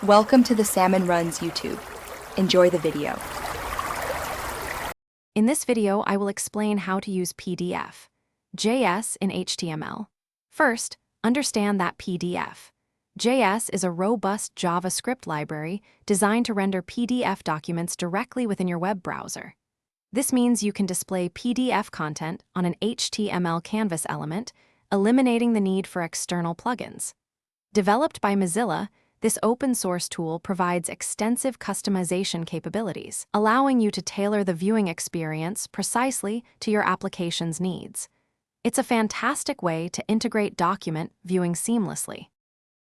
Welcome to the Salmon Runs YouTube. Enjoy the video. In this video, I will explain how to use pdfjs in HTML. First, understand that pdfjs is a robust JavaScript library designed to render PDF documents directly within your web browser. This means you can display PDF content on an HTML canvas element, eliminating the need for external plugins. Developed by Mozilla, this open-source tool provides extensive customization capabilities, allowing you to tailor the viewing experience precisely to your application's needs. It's a fantastic way to integrate document viewing seamlessly.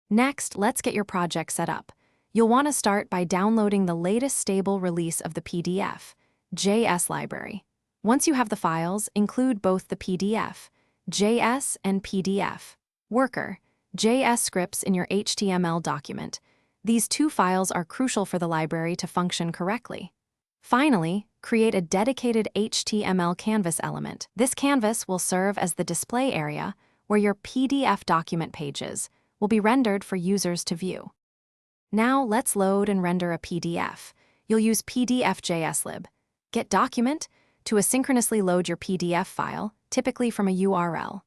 Next, let's get your project set up. You'll want to start by downloading the latest stable release of the pdfjs library. Once you have the files, include both the pdfjs and pdfworker.js scripts in your HTML document. These two files are crucial for the library to function correctly. Finally, create a dedicated HTML canvas element. This canvas will serve as the display area where your PDF document pages will be rendered for users to view. Now let's load and render a PDF. You'll use pdfjs get document to asynchronously load your PDF file, typically from a URL.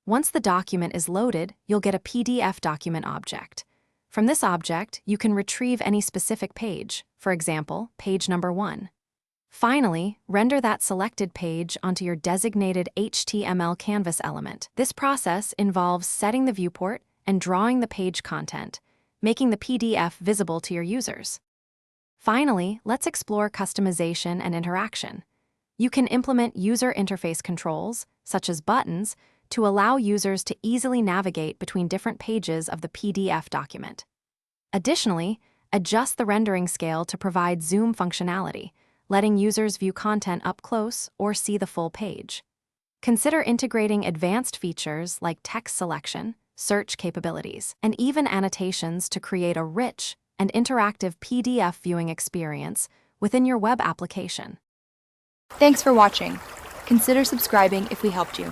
Once the document is loaded, you'll get a PDF document object. From this object, you can retrieve any specific page, for example, page number 1. Finally, render that selected page onto your designated HTML canvas element. This process involves setting the viewport and drawing the page content, making the PDF visible to your users. Finally, let's explore customization and interaction. You can implement user interface controls, such as buttons, to allow users to easily navigate between different pages of the PDF document. Additionally, adjust the rendering scale to provide zoom functionality, letting users view content up close or see the full page. Consider integrating advanced features like text selection, search capabilities, and even annotations to create a rich and interactive PDF viewing experience within your web application. Thanks for watching. Consider subscribing if we helped you.